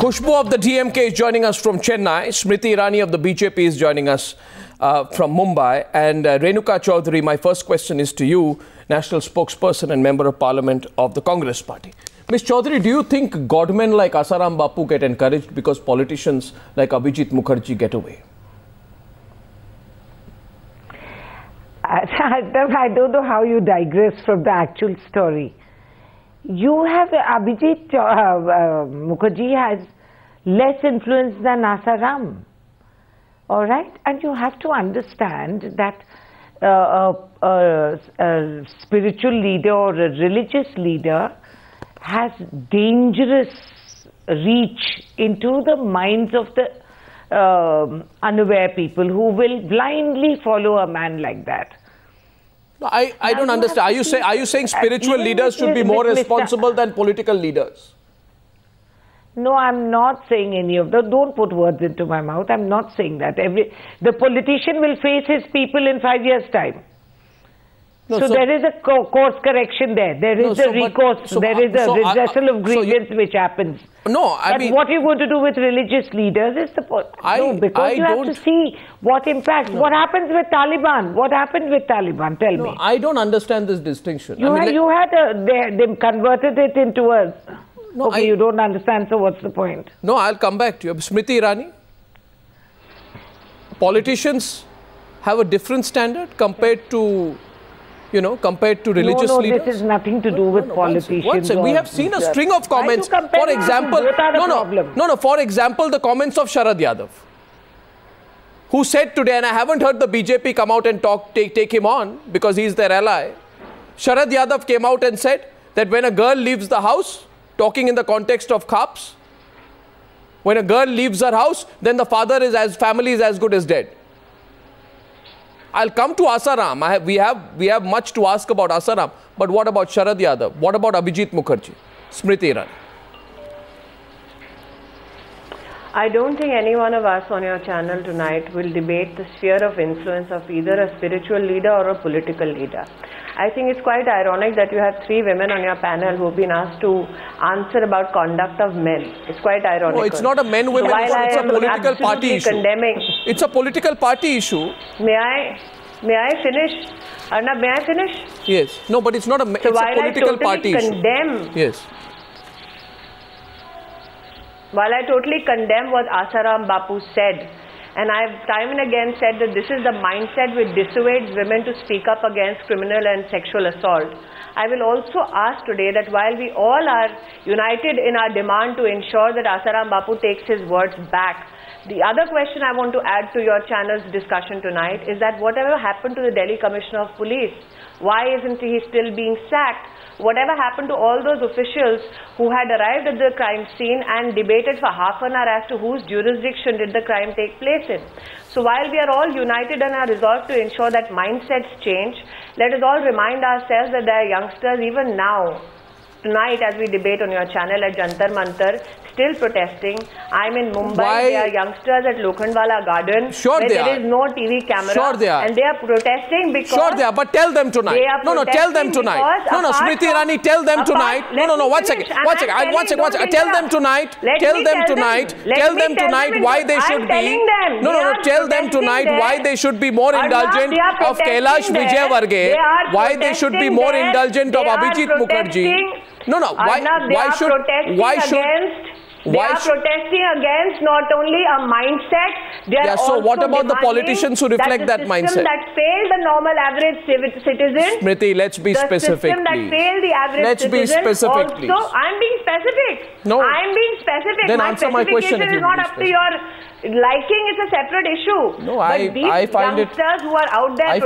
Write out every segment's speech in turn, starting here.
Khusboo of the DMK is joining us from Chennai. Smriti Irani of the BJP is joining us from Mumbai. And Renuka Chaudhary, my first question is to you, National Spokesperson and Member of Parliament of the Congress Party. Ms. Chaudhary, do you think godmen like Asaram Bapu get encouraged because politicians like Abhijit Mukherjee get away? I don't know how you digress from the actual story. You have Abhijit Mukherjee has less influence than Asaram, all right? And you have to understand that a spiritual leader or a religious leader has dangerous reach into the minds of the unaware people who will blindly follow a man like that. I don't understand. Are you saying spiritual leaders should be more responsible than political leaders? No, I'm not saying any of that. Don't put words into my mouth. I'm not saying that. The politician will face his people in 5 years' time. No, so there is a course correction there. There is a recourse. There is a redressal of grievance which happens. No, I mean... what are you going to do with religious leaders is the point. No, because you have to see what impacts. No. What happens with Taliban? What happened with Taliban? Tell me. I don't understand this distinction. They converted it into a... No, okay, you don't understand, so what's the point? No, I'll come back to you. Smriti Irani, politicians have a different standard compared to... compared to religious leaders? No, this has nothing to do with politicians. We have seen a string of comments. For example, for example, the comments of Sharad Yadav, who said today, and I haven't heard the BJP come out and take him on because he's their ally. Sharad Yadav came out and said that when a girl leaves the house, talking in the context of cops, when a girl leaves her house, then the family is as good as dead. I'll come to Asaram. We have much to ask about Asaram. But what about Sharad Yadav? What about Abhijit Mukherjee? Smriti Irani. I don't think any one of us on your channel tonight will debate the sphere of influence of either a spiritual leader or a political leader. I think it's quite ironic that you have 3 women on your panel who have been asked to answer about conduct of men. It's quite ironic. No, it's not a men-women issue. It's a political party issue. It's a political party issue. May I finish? Arnab, may I finish? Yes. No, but it's not a... it's a political party issue. Yes. While I totally condemn what Asaram Bapu said, and I've time and again said that this is the mindset which dissuades women to speak up against criminal and sexual assault, I will also ask today that while we all are united in our demand to ensure that Asaram Bapu takes his words back, the other question I want to add to your channel's discussion tonight is that whatever happened to the Delhi Commissioner of Police? Why isn't he still being sacked? Whatever happened to all those officials who had arrived at the crime scene and debated for half an hour as to whose jurisdiction did the crime take place in? So while we are all united in our resolve to ensure that mindsets change, let us all remind ourselves that there are youngsters even now, tonight as we debate on your channel at Jantar Mantar, still protesting. I'm in Mumbai. There are youngsters at Lokhandwala Garden. Sure where they there is no TV camera. Sure they are. And they are protesting because... Sure they are, but tell them tonight. No, tell them tonight. No, Smriti Irani, tell them tonight. No, one second. Tell them tonight. Tell them tonight why they should be... tell them tonight why they should be more indulgent of Kailash Vijaywargiya, why they should be more indulgent of Abhijit Mukherjee. They are protesting against not only a mindset, they are also what about the politicians who reflect that mindset? That failed the normal average citizen. Smriti, let's be specific, the system that failed the average citizen. Let's be specific, please. Also, I'm being specific. No. I'm being specific. Then answer my question. Is not up to your liking. It's a separate issue. No, I find youngsters who are out there are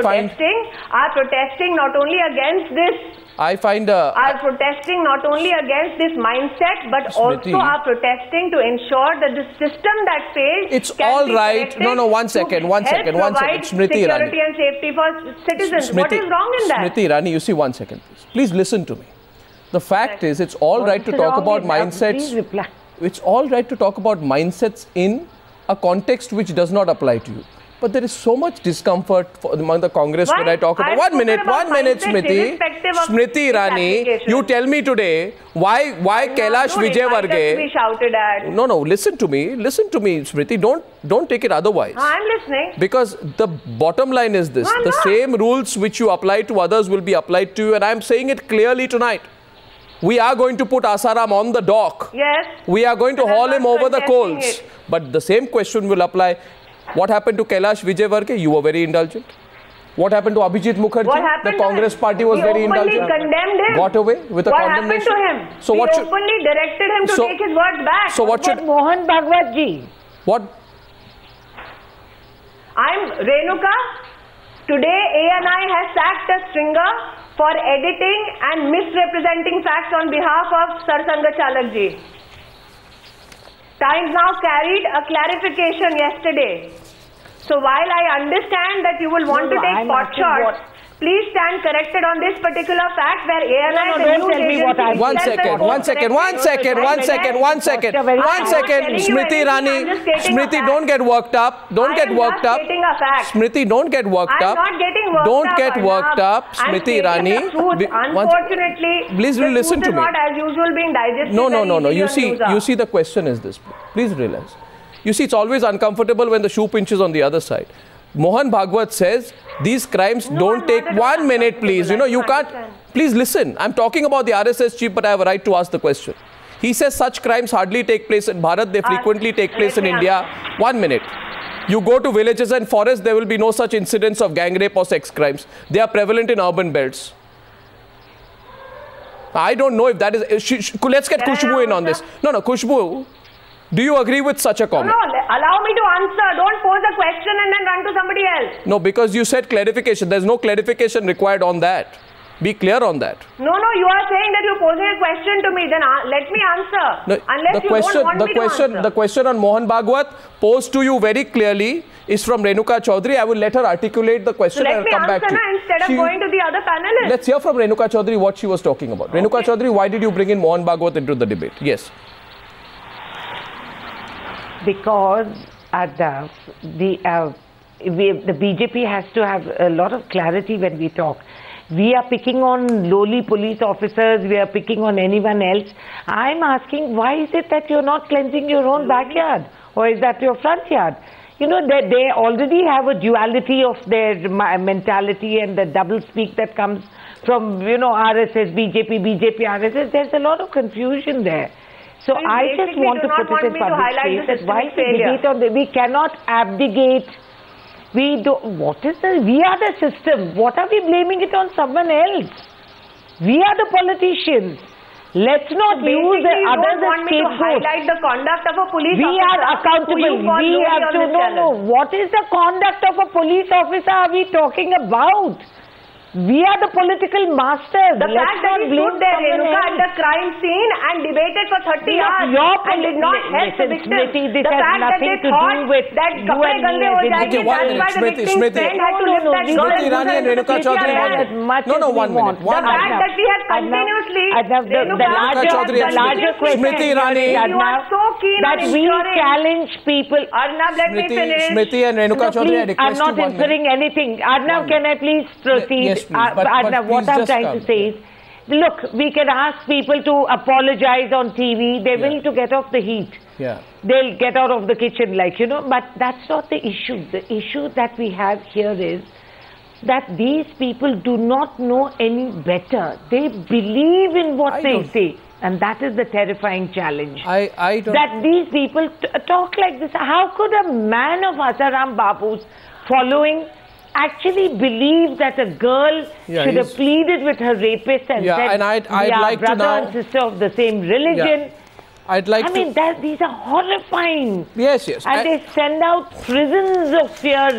protesting not only against this. Are protesting not only against this mindset, but Smriti, also are protesting to ensure that the system that failed. It's all right. No, one second. Smriti Irani. Security and safety for citizens. What is wrong in that? Smriti Irani, you see, 1 second, please. Please listen to me. The fact is, it's all right to talk about mindsets. It's all right to talk about mindsets in a context which does not apply to you. But there is so much discomfort among the Congress when I talk about... One minute, Smriti. Smriti Irani, you tell me today why Kailash Vijaywargiya... be shouted at. No, listen to me, Smriti. Don't take it otherwise. I'm listening. Because the bottom line is this. The same rules which you apply to others will be applied to you. And I'm saying it clearly tonight. We are going to put Asaram on the dock. Yes. We are going to haul him over the coals. But the same question will apply. What happened to Kailash Vijaywargiya? You were very indulgent. What happened to Abhijit Mukherjee? The Congress party was very indulgent. We condemned him. Got away with a condemnation. What happened to him? So we openly directed him to take his words back. So what should... Mohan Bhagwat ji. What? I'm Renuka. Today ANI has sacked a stringer for editing and misrepresenting facts on behalf of Sar Sanga Chalak ji. Times Now carried a clarification yesterday. So while I understand that you will want to take pot shots, please stand corrected on this particular fact where ANI is a news agency. One second. Smriti Irani, Smriti, don't get worked up. Smriti, don't get worked up. I'm not getting worked up. Don't get worked up, Smriti Irani. Unfortunately, please listen to me. Not as usual being digested. No. You see, the question is this. Please realize. You see, it's always uncomfortable when the shoe pinches on the other side. Mohan Bhagwat says these crimes don't take 1 minute, please. You can't. Please listen. I'm talking about the RSS chief, but I have a right to ask the question. He says such crimes hardly take place in Bharat. They frequently take place in India. 1 minute. You go to villages and forests, there will be no such incidents of gang rape or sex crimes. They are prevalent in urban belts. I don't know if that is... let's get Khusboo in on this. No, Khusboo. Do you agree with such a comment? No, allow me to answer. Don't pose a question and then run to somebody else. No, because you said clarification. There's no clarification required on that. Be clear on that. No, you are saying that you're posing a question to me. Then let me answer. No, unless you don't want me to answer. The question on Mohan Bhagwat posed to you very clearly is from Renuka Chaudhary. I will let her articulate the question and I'll come back to you. Instead of going to the other panelists. Let's hear from Renuka Chaudhary what she was talking about. Okay. Renuka Chaudhary, why did you bring in Mohan Bhagwat into the debate? Yes. Because the BJP has to have a lot of clarity when we talk. We are picking on lowly police officers, we are picking on anyone else. I'm asking, why is it that you're not cleansing your own backyard? Or is that your front yard? They already have a duality of their mentality and the double speak that comes from, RSS, BJP, RSS. There's a lot of confusion there. So I just want to put it in public space that why debate on we cannot abdicate. We are the system. What are we blaming it on someone else? We are the politicians. Let's not use the others as scapegoats. Highlight the conduct of a police officer. We are accountable. We have to know what is the conduct of a police officer are we talking about? We are the political masters. The fact that he stood there, Renuka, at the crime scene and debated for 30 hours and did not help the victim. This has nothing to do with that Kapde Gande ho jayenge, that's why the victim's friend had to lift that girl. Smriti Irani and Renuka Chaudhary, 1 minute. No, 1 minute. The fact that we have continuously, the larger question, Smriti Irani, you are so keen that we challenge people. Arnab, let me finish. Smriti and Renuka Chaudhary, I request you 1 minute. I'm not inferring anything. Arnab, can I please proceed? Yes, but what I'm trying to say is, look, we can ask people to apologize on TV. They will to get off the heat. Yeah. They'll get out of the kitchen, but that's not the issue. The issue that we have here is that these people do not know any better. They believe in what they say. And that is the terrifying challenge. I don't... That these people talk like this. How could a man of Asaram Bapu's following actually believe that a girl should have pleaded with her rapist and said, and I'd like brother to now, and sister of the same religion. I mean, these are horrifying. Yes. And they send out prisons of fear,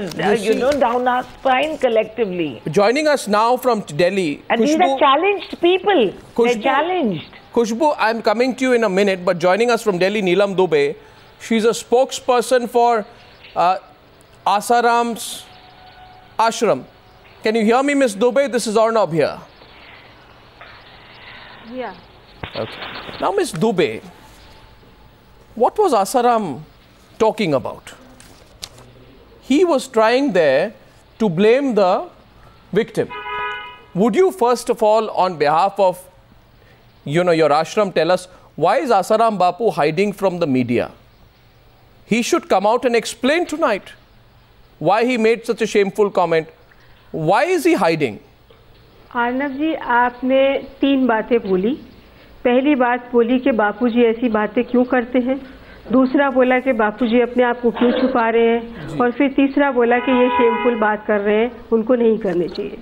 down our spine collectively. Joining us now from Delhi. And these are challenged people. They're challenged. Khusboo, I'm coming to you in a minute, but joining us from Delhi, Neelam Dubey. She's a spokesperson for Asaram's Ashram. Can you hear me, Ms. Dubey? This is Arnab here. Yeah. Okay. Now, Ms. Dubey, what was Asaram talking about? he was trying there to blame the victim. Would you first of all, on behalf of, you know, your ashram, tell us why is Asaram Bapu hiding from the media? He should come out and explain tonight why he made such a shameful comment. Why is he hiding? Arnab जी, आपने 3 बातें बोली। पहली बात बोली कि बापूजी ऐसी बातें क्यों करते हैं, दूसरा बोला कि बापूजी अपने आप को क्यों छुपा रहे हैं, और फिर तीसरा बोला कि ये शेमफुल बात कर रहे हैं, उनको नहीं करनी चाहिए।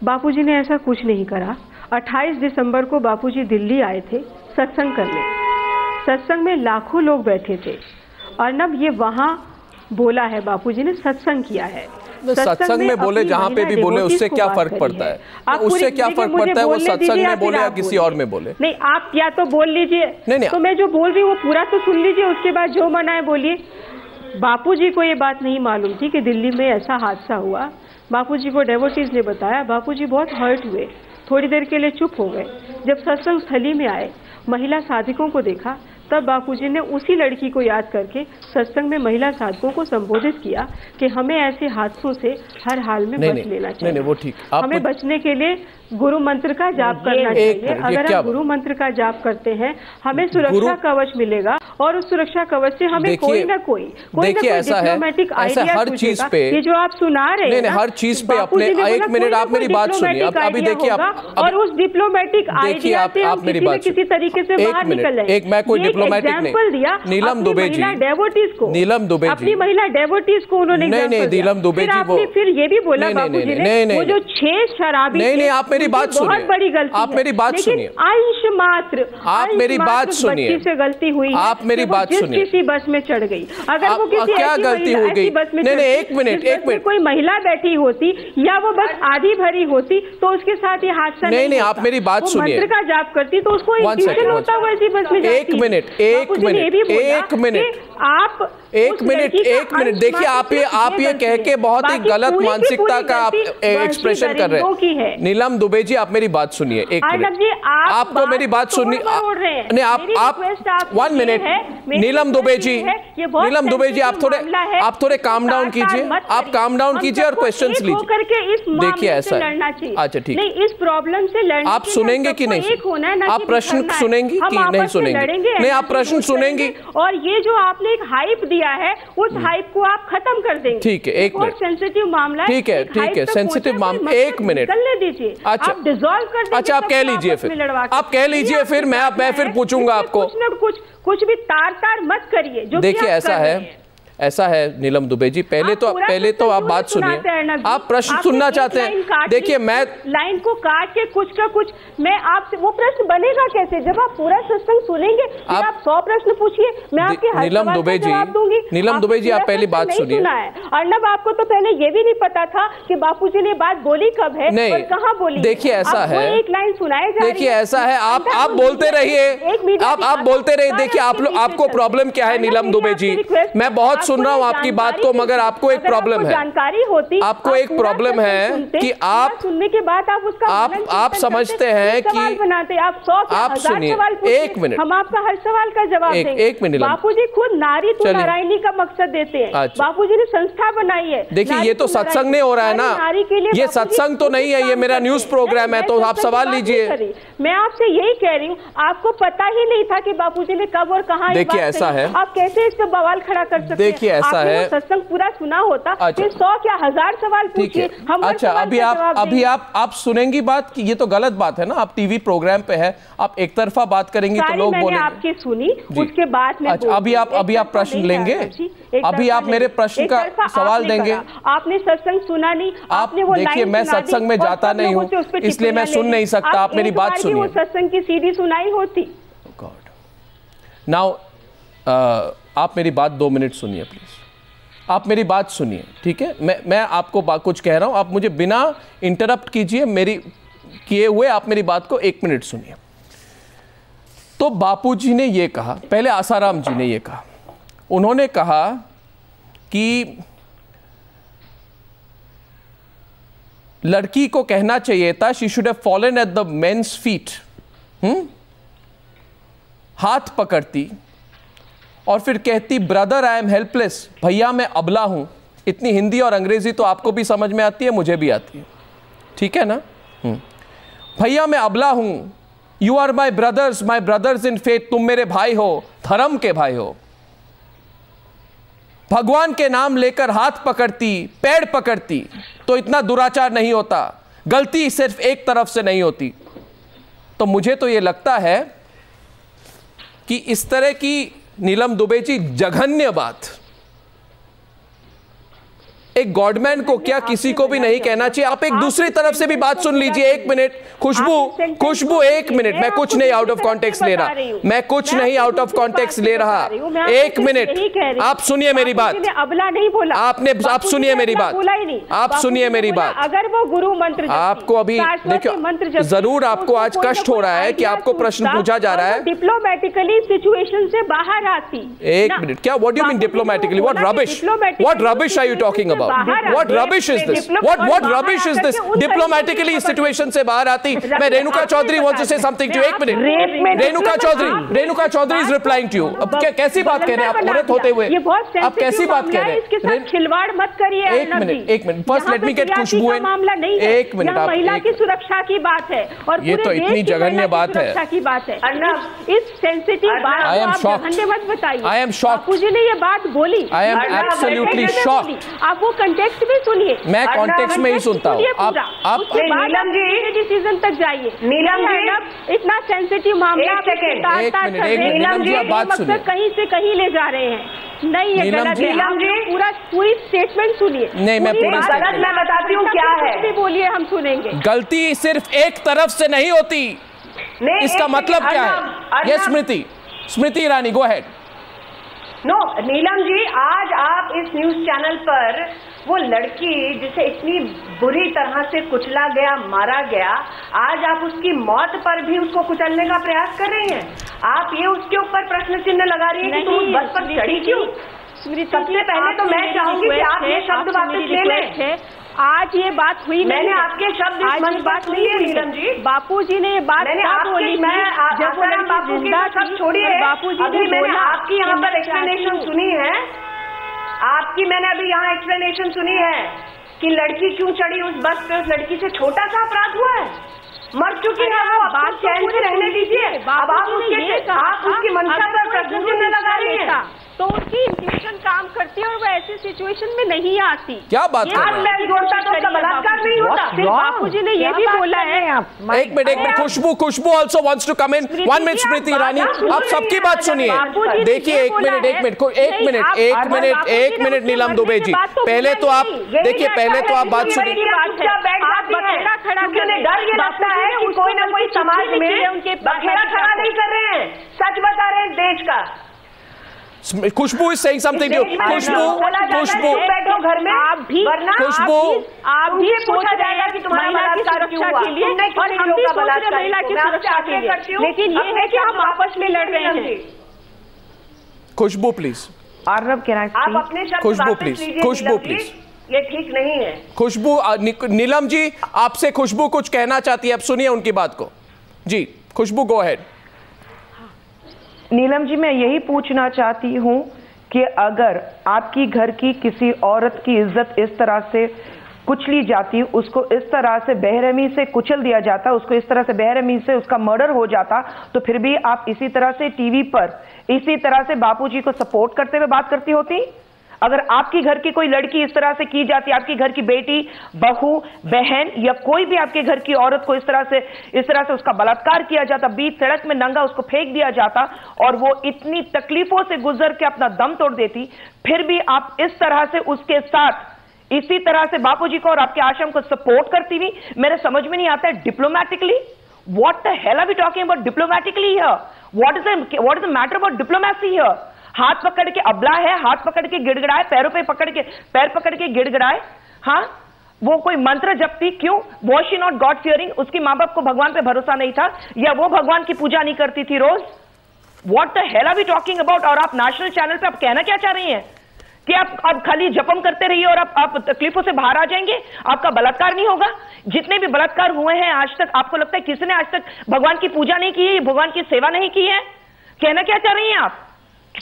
बापूजी ने ऐसा कुछ नहीं करा। 28 दिसंबर को बापूजी दिल्ली आए थे सत्संग करने। सत्संग में लाखों लोग बैठे थे। अर्नब, ये वहाँ बोला है, बापूजी ने सत्संग किया है। सत्संग में बोले, जहाँ पे भी बोले, उससे क्या फर्क पड़ता है? उससे क्या फर्क पड़ता है? वो सत्संग में बोले या किसी और में बोले? नहीं, आप या तो बोल लीजिए, नहीं, तो मैं जो बोल रही हूँ वो पूरा तो सुन लीजिए, उसके बाद जो मना है बोलिए। बापूजी को ये बात नहीं मालूम थी कि दिल्ली में ऐसा हादसा हुआ। बापूजी को डेवोटीज ने बताया। बापूजी बहुत हर्ट हुए, थोड़ी देर के लिए चुप हो गए। जब सत्संग स्थली में आए, महिला साधकों को देखा, तब बापूजी ने उसी लड़की को याद करके सत्संग में महिला साधकों को संबोधित किया कि हमें ऐसे हादसों से हर हाल में बच लेना चाहिए। वो ठीक, हमें बचने के लिए गुरु मंत्र का जाप करना चाहिए। अगर हम गुरु मंत्र का जाप करते हैं, हमें सुरक्षा कवच मिलेगा, और उस सुरक्षा कवच से हमें कोई ना कोई डिप्लोमेटिक आइडिया हर चीज पे, ये जो आप सुना रहे हैं, हर चीज पे अपने, एक मिनट आप मेरी बात सुनिए। अभी देखिए आप, और उस डिप्लोमेटिक आइडिया से हम किसी तरीके से बाहर निकल जाएंगे। एक मैं कोई डिप्लोमेटिक नहीं, दिया नीलम दुबे जी, डेवोटीज को, नीलम दुबे जी, अपनी महिला डेवोटीज को उन्होंने नहीं, नीलम दुबे जी, वो फिर ये भी बोला बापूजी ने, वो जो 6 शराबी, नहीं, आप मेरी बात सुनिए, बहुत बड़ी गलती, आप मेरी बात सुनिए, अंश मात्र, आप मेरी बात सुनिए, से गलती हुई, आप मेरी बात सुनिए, किसी बस में चढ़ गई, अगर वो किसी क्या गलती हो गई, नहीं, एक मिनट, कोई महिला बैठी होती या वो बस आधी भरी होती तो उसके साथ ये हादसा नहीं, आप मेरी बात सुनिए, मंत्र का जाप करती तो उसको इंस्ट्रक्शन होता हुआ ऐसी बस में जाती। एक मिनट, देखिए आप ये कह के बहुत ही गलत मानसिकता का आप एक्सप्रेशन कर रहे हैं। नीलम दुबे जी, आप मेरी बात सुनिए, एक मिनट, आपको मेरी बात सुननी, नहीं, आप 1 मिनट, नीलम दुबे जी, आप थोड़े काम डाउन कीजिए, आप काम डाउन कीजिए और क्वेश्चंस लीजिए। देखिए ऐसा है, अच्छा ठीक है, इस प्रॉब्लम से लड़ने आप सुनेंगे कि नहीं, आप प्रश्न सुनेंगे कि नहीं सुनेंगे? नहीं, आप प्रश्न सुनेंगे, और ये जो आपने एक हाइप दिया है, उस हाइप को आप खत्म कर देंगे। ठीक है, एक मिनट, सेंसिटिव मामला है, ठीक है, सेंसिटिव मामला, एक मिनट, निकलने दीजिए, अच्छा, आप डिसॉल्व कर दीजिए। अच्छा, आप कह लीजिए फिर, आप कह लीजिए फिर, मैं फिर पूछूंगा आपको। कुछ भी तार मत करिए। देखिए ऐसा है नीलम दुबे जी, पहले तो आप बात सुनिए, आप प्रश्न सुनना चाहते हैं। देखिए मैं लाइन को काट के कुछ का कुछ, मैं आपसे, वो प्रश्न बनेगा कैसे जब आप पूरा सत्संग सुनेंगे? आप 100 प्रश्न पूछिए, मैं आपके हर सवाल का जवाब दूंगी। नीलम दुबे जी, आप पहली बात सुनिए। अर्नब, आपको तो पहले ये भी नहीं पता था कि बापूजी ने बात बोली कब है और कहाँ बोली। देखिए ऐसा है, एक लाइन सुनाए जा रही है। देखिए ऐसा है, आप बोलते रहिए, आप बोलते रहिए। देखिए आपको प्रॉब्लम क्या है नीलम दुबे जी? मैं बहुत सुन रहा हूँ आपकी बात को, मगर आपको एक प्रॉब्लम है, जानकारी होती, आपको एक प्रॉब्लम है कि आप सुनने के बाद आप उसका आप समझते हैं कि बनाते, आप 100 सवाल पूछिए, एक मिनट, हम आपका हर सवाल का जवाब देंगे। एक मिनट, बापूजी खुद नारी तो नारायणी का मकसद देते हैं। बापूजी ने संस्था बनाई है। देखिए ये तो सत्संग नहीं हो रहा है ना, ये सत्संग तो नहीं है, ये मेरा न्यूज प्रोग्राम है, तो आप सवाल लीजिए। मैं आपसे यही कह रही हूँ, आपको पता ही नहीं था कि बापूजी ने कब और कहाँ। देखिए ऐसा है, आप कैसे इस पर बवाल खड़ा कर सकते हैं? देखिए ऐसा है, सत्संग पूरा सुना होता, फिर 100 क्या 1000 सवाल पूछिए। अच्छा, अभी आप सुनेंगी बात कि ये तो गलत बात है ना, आप टीवी प्रोग्राम पे है, आप एक तरफा बात करेंगे तो लोग बोलेंगे। आपकी सुनी, उसके बाद में अच्छा, अभी आप प्रश्न लेंगे, अभी आप मेरे प्रश्न का सवाल देंगे। आपने सत्संग सुना नहीं, आपने वो देखिए मैं सत्संग में जाता नहीं हूँ, इसलिए मैं सुन नहीं सकता, आप मेरी बात सुनिए। वो सत्संग की सीडी सुनाई होती। नाउ आप मेरी बात 2 मिनट सुनिए प्लीज, आप मेरी बात सुनिए, ठीक है? मैं आपको कुछ कह रहा हूं, आप मुझे बिना इंटरप्ट कीजिए, मेरी किए हुए आप मेरी बात को 1 मिनट सुनिए। तो बापूजी ने ये कहा, पहले आसाराम जी ने ये कहा, उन्होंने कहा कि लड़की को कहना चाहिए था she should have fallen at the men's feet, हाथ पकड़ती और फिर कहती ब्रदर आई एम हेल्पलेस, भैया मैं अबला हूं, इतनी हिंदी और अंग्रेजी तो आपको भी समझ में आती है, मुझे भी आती है, ठीक है ना। भैया मैं अबला हूं, you are my brothers in faith, तुम मेरे भाई हो, धर्म के भाई हो। भगवान के नाम लेकर हाथ पकड़ती, पैर पकड़ती तो इतना दुराचार नहीं होता, गलती सिर्फ एक तरफ से नहीं होती। तो मुझे तो यह लगता है कि इस तरह की नीलम दुबे जी जघन्य बात एक गॉडमैन को क्या किसी को भी नहीं कहना चाहिए। आप एक दूसरी तरफ से भी बात सुन लीजिए। एक मिनट खुशबू एक मिनट, मैं कुछ नहीं आउट ऑफ कॉन्टेक्स्ट ले रहा, मैं कुछ नहीं आउट ऑफ कॉन्टेक्स्ट ले रहा। एक मिनट आप सुनिए मेरी बात, अबला नहीं बोला आपने, आप सुनिए मेरी बात, आप सुनिए मेरी बात। अगर वो गुरु मंत्र आपको अभी देखिए, जरूर आपको आज कष्ट हो रहा है कि आपको प्रश्न पूछा जा रहा है। डिप्लोमेटिकली सिचुएशन से बाहर आती। एक मिनट, क्या what do you mean diplomatically? What rubbish are you talking about? What rubbish is this? What rubbish is this? Diplomatically situation से बाहर आती। मैं Renuka Chowdhury wants to say something to you। एक minute, Renuka Chowdhury is replying to you। अब क्या कैसी बात कह रहे हैं आप औरत होते हुए? आप कैसी बात कह रहे हैं? इसके साथ खिलवाड़ मत करिए। एक minute, first let me get Khushbu in. मामला नहीं है, एक मिनट, आप महिला की सुरक्षा की बात है और ये तो इतनी जघन्य बात है, सुरक्षा की बात है। अर्नब, इस सेंसिटिव बात I am shocked। जघन्य मत बताइए। I am shocked। बापू जी ने ये बात बोली। I am absolutely shocked। आप वो कंटेक्स्ट भी सुनिए। मैं कॉन्टेक्स्ट में ही सुनता हूँ। आप नीलम जी डिसीजन तक जाइए। नीलम जी इतना सेंसिटिव मामला, नीलम जी आप बात सुनिए, कहीं से कहीं ले जा रहे हैं। नहीं ये गलत है। नीलम जी पूरी स्टेटमेंट सुनिए। नहीं, मैं पूरी गलत मैं बताती हूँ क्या है। बोलिए, हम सुनेंगे। गलती सिर्फ एक तरफ से नहीं होती, इसका मतलब क्या है? ये Smriti Irani, go ahead. No Neelam ji, आज आप इस न्यूज चैनल पर वो लड़की जिसे इतनी बुरी तरह से कुचला गया, मारा गया, आज आप उसकी मौत पर भी उसको कुचलने का प्रयास कर रही हैं। आप ये उसके ऊपर प्रश्न चिन्ह लगा रही हैं कि तुम बस पर चढ़ी क्यों? सबसे पहले तो मैं चाहूंगी कि आप ये शब्द वापस ले लें। आज ये बात हुई, मैंने आपके शब्द आज बात नहीं है नीलम जी। बापू जी ने ये बात बोली, मैं आसाराम बापू की सब छोड़िए, बापू जी ने मैंने आपकी यहाँ पर एक्सप्लेनेशन सुनी है, आपकी मैंने अभी यहाँ एक्सप्लेनेशन सुनी है कि लड़की क्यों चढ़ी उस बस पे, उस लड़की से छोटा सा अपराध हुआ है, मर चुकी है वो, बात चैन से रहने दीजिए। अब आप उसकी मंशा पर प्रश्न चिन्ह लगा रही हैं, तो उसकी इंट्यूशन काम करती है और वो ऐसी सिचुएशन में नहीं आती। क्या बात कर रहे हैं? जोड़ता तो उसका बलात्कार नहीं होता। बापू जी ने ये भी बोला है। एक minute, Khushbu also wants to come in. 1 minute Smriti Irani, आप सबकी बात सुनिए। देखिए एक मिनट नीलम दुबे जी, पहले तो आप देखिए, पहले तो आप बात सुनिए। डर ये लगता है कि कोई ना कोई समाज में उनके बखेड़ा खड़ा नहीं कर रहे हैं, सच बता रहे हैं देश का। खुशबू is saying something to you। खुशबू बैठो घर में, आप भी पूछा जाएगा कि तुम्हारा बलात्कार क्यों हुआ, तुमने किस लोगों का बलात्कार किया। लेकिन ये है कि हम आपस में लड़ रहे हैं। Khushbu please. Arnab can I speak? आप अपने शब्द वापस लीजिए। खुशबू प्लीज, ये ठीक नहीं है। खुशबू, नीलम जी आपसे खुशबू कुछ कहना चाहती है, अब सुनिए उनकी बात को। जी खुशबू, गो अहेड। नीलम जी, मैं यही पूछना चाहती हूं कि अगर आपकी घर की किसी औरत की इज्जत इस तरह से कुचली जाती, उसको इस तरह से बेरहमी से कुचल दिया जाता, उसको इस तरह से बेरहमी से उसका मर्डर हो जाता, तो फिर भी आप इसी तरह से टीवी पर इसी तरह से बापूजी को सपोर्ट करते हुए बात करती होती? अगर आपकी घर की कोई लड़की इस तरह से की जाती, आपकी घर की बेटी, बहू, बहन या कोई भी आपके घर की औरत को इस तरह से उसका बलात्कार किया जाता, बीच सड़क में नंगा उसको फेंक दिया जाता और वो इतनी तकलीफों से गुजर के अपना दम तोड़ देती, फिर भी आप इस तरह से उसके साथ इसी तरह से बापूजी को और आपके आश्रम को सपोर्ट करती हुई, मेरे समझ में नहीं आता है diplomatically what the hell are we talking about diplomatically here? What is the matter about diplomacy here? हाथ पकड़ के अबला है, हाथ पकड़ के गिड़गिड़ाए, पैर पकड़ के गिड़गिड़ाए। हाँ, वो कोई मंत्र जपती क्यों? Was she not God fearing? उसकी माँ बाप को भगवान पे भरोसा नहीं था या वो भगवान की पूजा नहीं करती थी रोज? What the hell are we talking about? और आप नेशनल चैनल पे आप कहना क्या चाह रही हैं कि आप खाली जपम करते रहिए और आप तकलीफों से बाहर आ जाएंगे, आपका बलात्कार नहीं होगा? जितने भी बलात्कार हुए हैं आज तक, आपको लगता है किसी ने आज तक भगवान की पूजा नहीं की है, भगवान की सेवा नहीं की है? कहना क्या चाह रही हैं आप?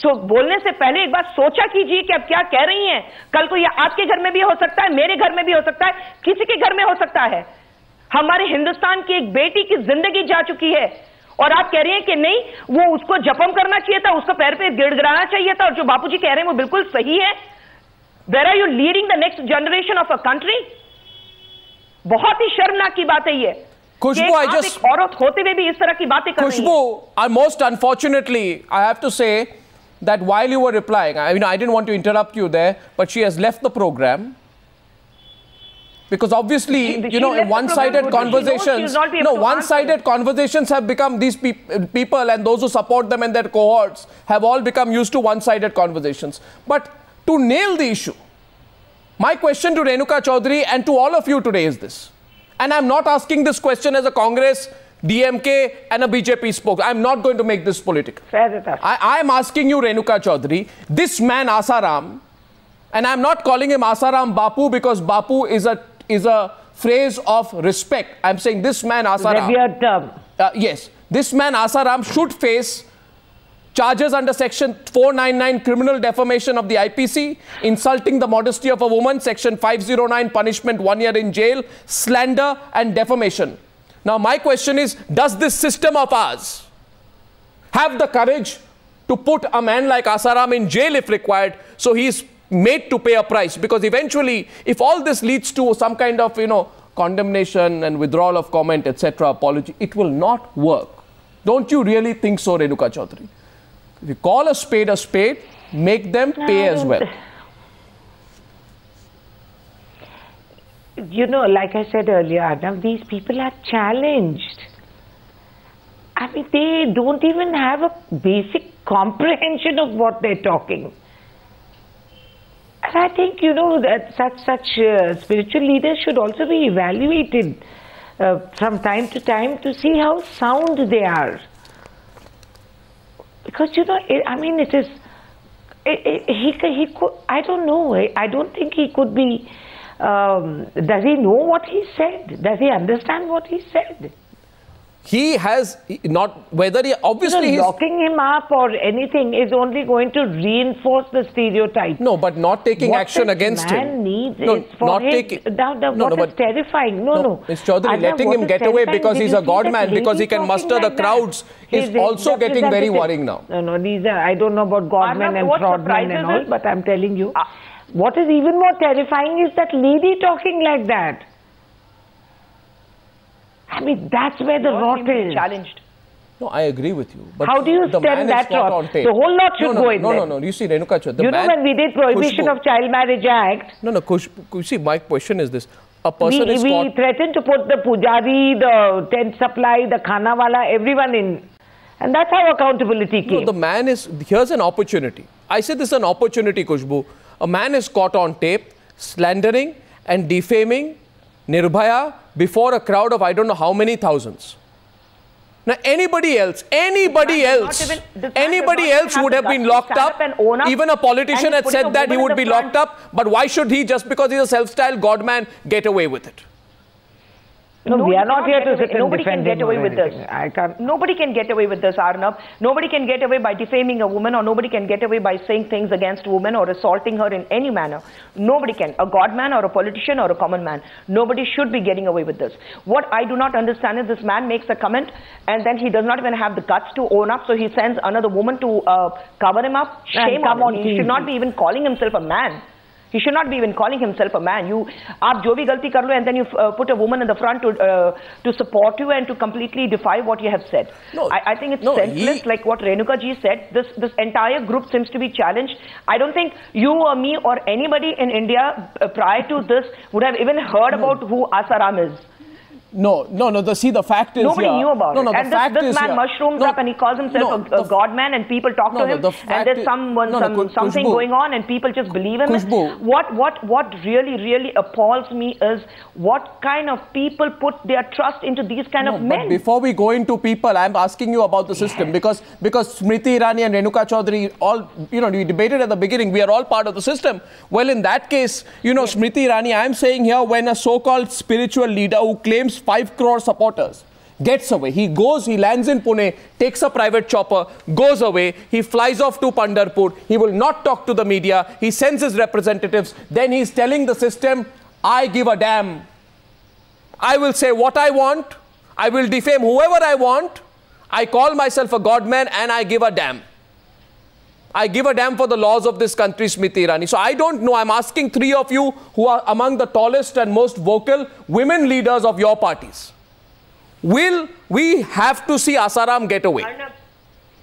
तो बोलने से पहले एक बार सोचा कीजिए कि आप क्या कह रही हैं। कल को ये आपके घर में भी हो सकता है, मेरे घर में भी हो सकता है, किसी के घर में हो सकता है। हमारे हिंदुस्तान की एक बेटी की जिंदगी जा चुकी है और आप कह रही हैं कि नहीं, वो उसको जपम करना चाहिए था, उसको पैर पे गिड़गिड़ाना चाहिए था, और जो बापूजी कह रहे हैं वो बिल्कुल सही है। Where are you leading the next generation of a country? बहुत ही शर्मनाक की बात है ये। Khusboo, I just... औरत होते हुए भी इस तरह की बातें कर रही हैं। Khusboo, most unfortunately, I have to say that while you were replying, I didn't want to interrupt you there, but she has left the program. Because obviously, in one-sided conversations, one-sided conversations have become, these people and those who support them and their cohorts have all become used to one-sided conversations. But to nail the issue, my question to Renuka Chaudhary and to all of you today is this. And I'm not asking this question as a Congress, DMK and a BJP spokesman. I'm not going to make this political. Fair enough. I'm asking you, Renuka Chaudhary, this man Asaram, and I'm not calling him Asaram Bapu because Bapu is a phrase of respect. I'm saying this man Asaram. Revered term. Yes. This man Asaram should face charges under section 499 criminal defamation of the IPC, insulting the modesty of a woman, section 509 punishment 1 year in jail, slander and defamation. Now my question is, does this system of ours have the courage to put a man like Asaram in jail if required, so he's made to pay a price? Because eventually, if all this leads to some kind of, condemnation and withdrawal of comment, etc., apology, it will not work. Don't you really think so, Renuka Chaudhary? If you call a spade, make them pay as well. Like I said earlier, Arnab, these people are challenged. I mean, they don't even have a basic comprehension of what they're talking. And I think, that such spiritual leaders should also be evaluated from time to time to see how sound they are. Because, it is, he could, I don't know, I don't think he could be, does he know what he said? Does he understand what he said? He has not, whether he, obviously locking him up or anything is only going to reinforce the stereotype. No, but not taking action against him. What this man needs is for what is terrifying. Ms. Chaudhary, letting him get away because he's a god man, because he can muster the crowds, is also getting very worrying now. No, these are, I don't know about god men and fraud men and all, but I'm telling you, what is even more terrifying is that lady talking like that. I mean, that's where the rot is. Challenged. No, I agree with you. But how do you stem that rot? The whole lot should go in there. No. You see, Renuka Chaudhary, when we did Prohibition of Child Marriage Act... You see, my question is this. A person is caught... We threatened to put the pujari, the tent supply, the khana wala, everyone in. And that's how accountability came. No, the man is... Here's an opportunity. I say this is an opportunity, Khusboo. A man is caught on tape, slandering and defaming Nirbhaya before a crowd of I don't know how many thousands. Now anybody else would have been locked up. Even a politician had said that he would be locked up. But why should he, just because he's a self-styled god man, get away with it? No, we are not here to sit and nobody can get away with this. I can't. Nobody can get away with this, Arnab. Nobody can get away by defaming a woman, or nobody can get away by saying things against a woman or assaulting her in any manner. Nobody can. A god man or a politician or a common man. Nobody should be getting away with this. What I do not understand is this man makes a comment and then he does not even have the guts to own up, so he sends another woman to cover him up. Shame on him. He should not be even calling himself a man. He should not be even calling himself a man. Aap jo bhi galti kar lo, and then you put a woman in the front to support you and to completely defy what you have said. No, I think it's senseless, like what Renuka ji said. This entire group seems to be challenged. I don't think you or me or anybody in India prior to this would have even heard about who Asaram is. No. The fact is nobody knew about it. And this man mushrooms up and he calls himself a god man, and people talk to him, and there's something going on and people just believe him. What really appalls me is what kind of people put their trust into these kind of men. But before we go into people, I'm asking you about the system, because Smriti Irani and Renuka Chaudhary all, we debated at the beginning, we are all part of the system. Well, in that case, Smriti Irani, I'm saying here, when a so-called spiritual leader who claims 5 crore supporters gets away. He goes, he lands in Pune, takes a private chopper, goes away. He flies off to Pandharpur. He will not talk to the media. He sends his representatives. Then he's telling the system, I give a damn. I will say what I want. I will defame whoever I want. I call myself a godman and I give a damn. I give a damn for the laws of this country, Smriti Irani. So I don't know. I'm asking three of you who are among the tallest and most vocal women leaders of your parties. Will we have to see Asaram get away?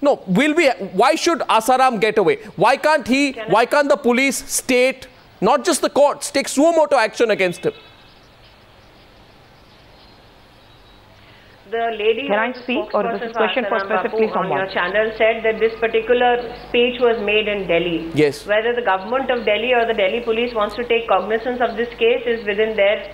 No, will we? Why should Asaram get away? Why can't he, why can't the police, state, not just the courts, take suo motu action against him? The lady, can I speak, or is this question for specifically someone? On your channel said that this particular speech was made in Delhi. Yes. Whether the government of Delhi or the Delhi police wants to take cognizance of this case is within their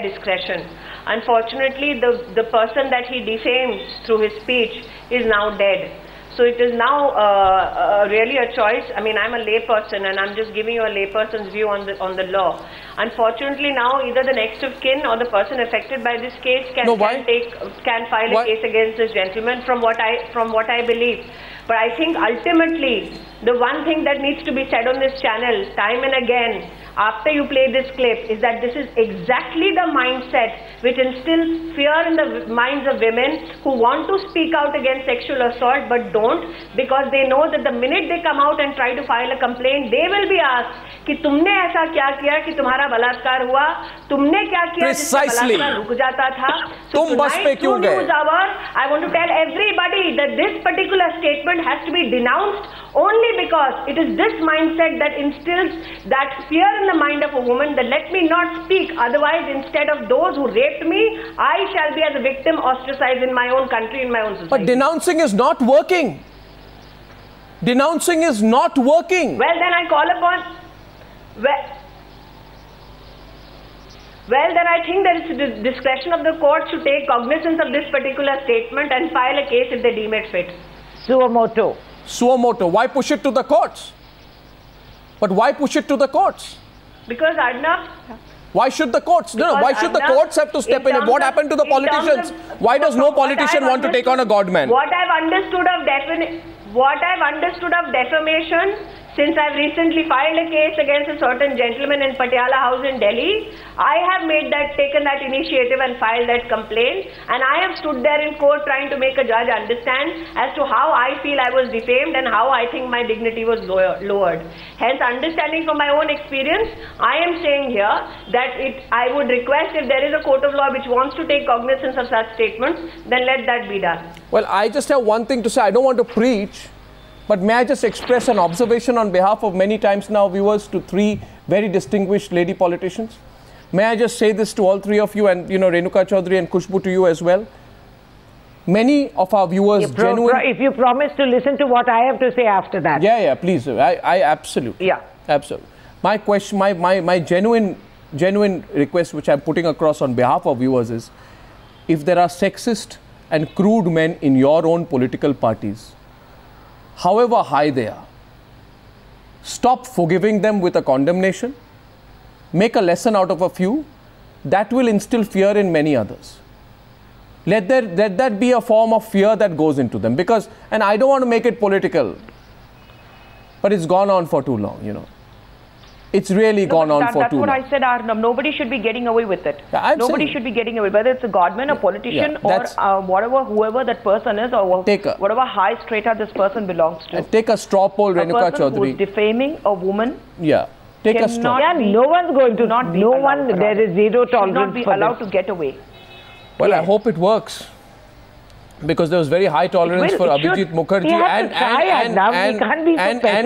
discretion. Unfortunately, the person that he defamed through his speech is now dead. So it is now really a choice. I mean, I'm a layperson and I'm just giving you a layperson's view on the law. Unfortunately, now either the next of kin or the person affected by this case can file a case against this gentleman, from what I believe. But I think ultimately, the one thing that needs to be said on this channel time and again, after you play this clip, is that this is exactly the mindset which instills fear in the minds of women who want to speak out against sexual assault but don't, because they know that the minute they come out and try to file a complaint, they will be asked कि तुमने ऐसा क्या किया कि तुम्हारा बलात्कार हुआ, तुमने क्या किया जिससे बलात्कार रुक जाता था. So tonight, through News Hour, I want to tell everybody that this particular statement has to be denounced only because it is this mindset that instills that fear in the mind of a woman that let me not speak, otherwise instead of those who raped me, I shall be as a victim ostracized in my own country, in my own society. But denouncing is not working. Denouncing is not working. Well, then I call upon... Well, then I think there is the discretion of the court to take cognizance of this particular statement and file a case if they deem it fit. Suo motu. Suo motu. Why push it to the courts? But why push it to the courts? Because Arnab... Why should the courts? No, why should the courts have to step in? What happened to the politicians? Why does no politician want to take on a godman? What I've understood of defamation, since I've recently filed a case against a certain gentleman in Patiala House in Delhi, I have taken that initiative and filed that complaint, and I have stood there in court trying to make a judge understand as to how I feel I was defamed and how I think my dignity was lowered. Hence, understanding from my own experience, I am saying here that I would request, if there is a court of law which wants to take cognizance of such statements, then let that be done. Well, I just have one thing to say. I don't want to preach, but may I just express an observation on behalf of many times now viewers to three very distinguished lady politicians? May I just say this to all three of you, and Renuka Chaudhary and Khusboo, to you as well. Many of our viewers if you promise to listen to what I have to say after that. Yeah, please. I absolutely. Yeah. Absolutely. My question, my genuine request which I'm putting across on behalf of viewers is, if there are sexist and crude men in your own political parties, however high they are, stop forgiving them with a condemnation. Make a lesson out of a few. That will instill fear in many others. Let that be a form of fear that goes into them. Because, and I don't want to make it political, but it's gone on for too long, It's really gone on for too long. That's what I said, Arnab. Nobody should be getting away with it. Yeah, nobody should be getting away, whether it's a godman, a politician, or whoever that person is, or whatever high strata this person belongs to. Take a straw poll, Renuka Chaudhary. Who is defaming a woman. Yeah. Take a straw. Yeah, no one's going to. There is zero tolerance. Should not be allowed to get away. Well, I hope it works. Because there was very high tolerance for Abhijit Mukherjee and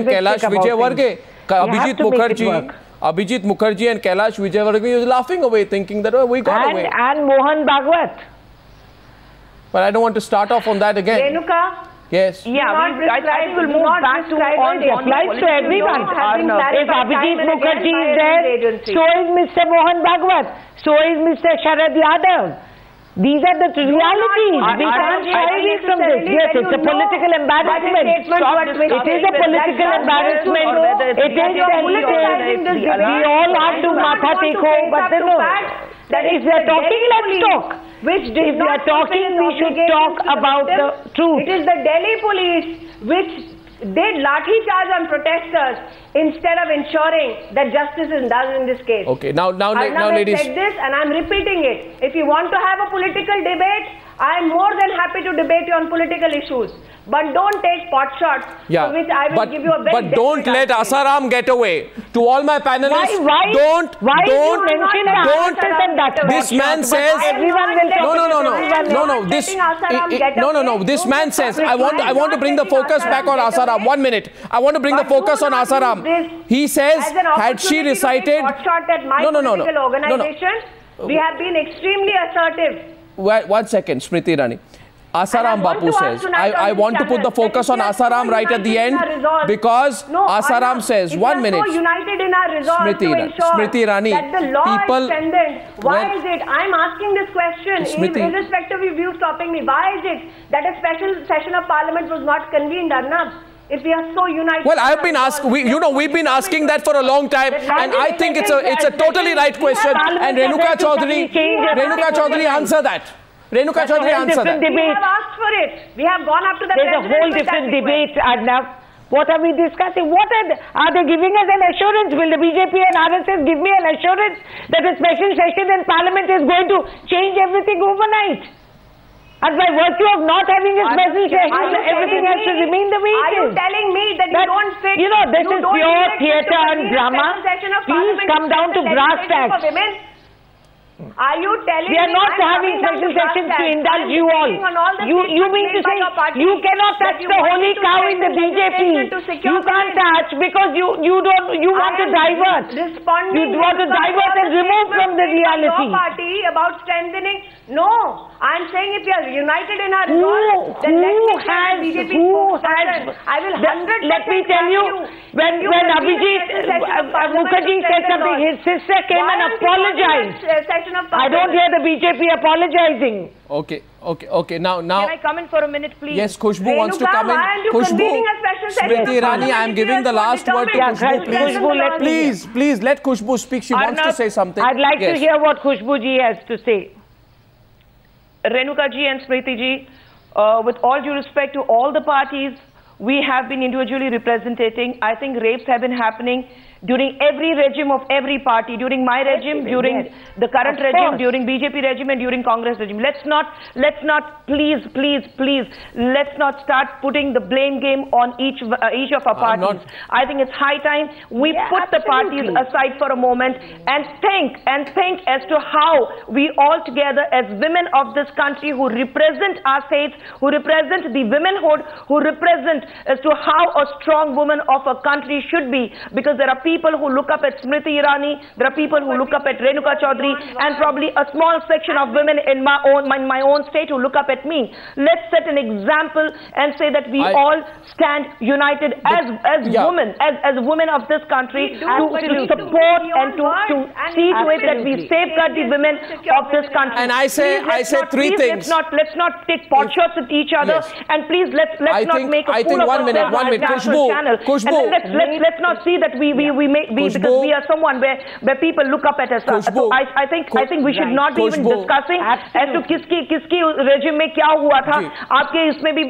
Kailash Vijaywargiya. Abhijit Mukherjee and Kailash Vijaywargiya was laughing away, thinking that we got away. And Mohan Bhagwat. But I don't want to start off on that again. Renuka? Yes. Yeah, I think we'll move back to it applies to everyone. If Abhijit Mukherjee is there, so is Mr. Mohan Bhagwat, so is Mr. Sharad Yadav. These are the realities. We can't shy away from this. Yes, it's a political embarrassment. It is a political embarrassment. It is sensitive. We all have to matha tekho, but no. That if we are talking, let's talk. If we are talking, we should talk about the truth. It is the Delhi police which did lathi charge on protesters instead of ensuring that justice is done in this case. Okay, now ladies. I said this and I'm repeating it. If you want to have a political debate, I'm more than happy to debate you on political issues. But don't take pot shots, for which I will give you a very But don't let Asaram get away. To all my panelists, don't. This man says, no. This man says, I want to bring the focus back on Asaram. 1 minute. I want to bring the focus on Asaram. He says, had she recited, we have been extremely assertive. 1 second, Smriti Irani. Asaram Bapu says, I want to put the focus on Asaram right at the end because Asaram says, 1 minute. United in our resolve Smriti Irani, that the law is why is it? I'm asking this question, irrespective of you stopping me. Why is it that a special session of Parliament was not convened, Arnab? If we are so united. Well, I've been asking. We've been asking that for a long time, and I think it's a totally right question. And Renuka Chaudhary, answer that. Renuka Chaudhary, answer that. We have asked for it. We have gone up to the There's a whole different debate, Arnab. What are we discussing? Are they giving us an assurance? Will the BJP and RSS give me an assurance that a special session in Parliament is going to change everything overnight? And by virtue of not having a special session, everything has to remain the way it is. Are you telling me that you don't fit? You know, this is pure theatre and drama. Please come down to brass tacks. Are you telling me? We are not having special sessions to indulge you all. You mean to say you cannot touch the holy cow in the BJP? You can't touch because you want to divert. You want to divert and remove from the reality. Party about strengthening. No, I'm saying if we are united in our resolve, then I will 100%. Let me tell you, when Abhijit Mukherjee said something, his sister came and apologized. I don't hear the BJP apologizing. Okay. Now. Can I come in for a minute, please? Yes, Khusboo wants to come in. Khusboo, Smriti Irani, I am giving the last word to Khusboo. Please let Khusboo speak. She wants to say something. I'd like to hear what Khusboo ji has to say. Renuka ji and Smriti ji, with all due respect to all the parties, we have been individually representing. I think rapes have been happening during every regime of every party, during my regime, during the current regime, during BJP regime and during Congress regime. Let's not, please, let's not start putting the blame game on each of our parties. I think it's high time we put the parties aside for a moment and think as to how we all together as women of this country who represent our states, who represent the womenhood, who represent as to how a strong woman of a country should be, because there are people who look up at Smriti Irani, there are people who look up at Renuka Chaudhary, and probably a small section of women in my own state who look up at me. Let's set an example and say that we all stand united as women, as women of this country to support and to see to it that we safeguard the women of this country. And I say three things. Let's not take pot shots at each other, and please let's not make a fool of ourselves on the national channel. Let's not see that we because we are someone where people look up at us. So I think we should not be even discussing as to किसकी regime में क्या हुआ था. आपके इसमें भी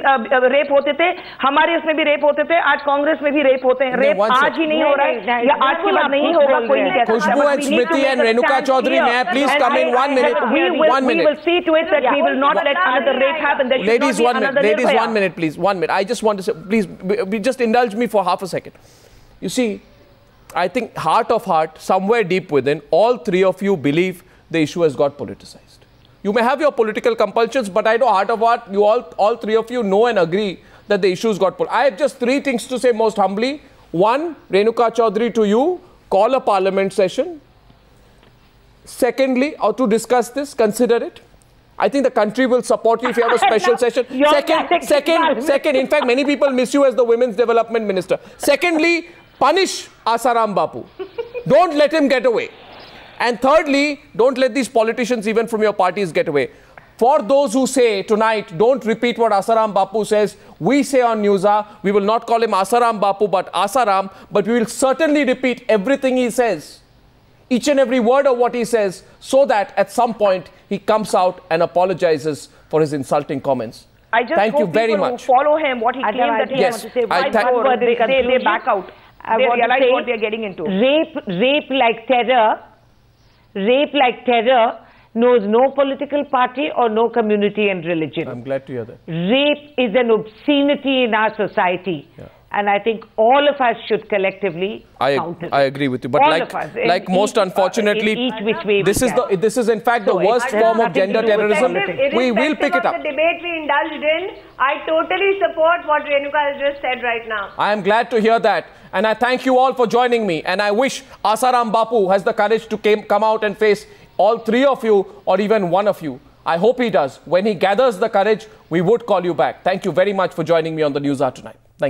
rape होते थे, हमारे इसमें भी रेप होते थे, आज कांग्रेस में भी रेप होते हैं. रेप आज ही नहीं हो रहा है या आज के बाद नहीं होगा, कोई नहीं कहता. Khusboo and Smriti and Renuka Chaudhary, may I please come in 1 minute? We will see to it that we will not let another rape happen. Ladies, 1 minute. Ladies, 1 minute, please. 1 minute. I just want to say, please, just indulge me for half a second. You see, I think heart of heart, somewhere deep within, all three of you believe the issue has got politicized. You may have your political compulsions, but I know heart of heart, you all three of you know and agree that the issue's got politicized. I have just three things to say most humbly. One, Renuka Chaudhary, to you, call a parliament session. Secondly, or to discuss this, consider it. I think the country will support you if you have a special session. Second, in fact, many people miss you as the Women's Development Minister. Secondly, punish Asaram Bapu. Don't let him get away. And thirdly, don't let these politicians, even from your parties, get away. for those who say tonight, don't repeat what Asaram Bapu says, we say on Newsa, we will not call him Asaram Bapu, but Asaram, but we will certainly repeat everything he says, each and every word of what he says, so that at some point he comes out and apologizes for his insulting comments. I just Thank hope you very people much. Who follow him, what he claimed that he wants to say, they back out. They realize what they're getting into. Rape like terror knows no political party or no community and religion. I'm glad to hear that. Rape is an obscenity in our society. Yeah. And I think all of us should collectively counter it. I agree with you. But like most unfortunately, this is in fact the worst form of gender terrorism. We will pick it up. The debate we indulged in, I totally support what Renuka has just said right now. I am glad to hear that. And I thank you all for joining me. And I wish Asaram Bapu has the courage to come out and face all three of you or even one of you. I hope he does. When he gathers the courage, we would call you back. Thank you very much for joining me on the News Hour tonight. Thank you.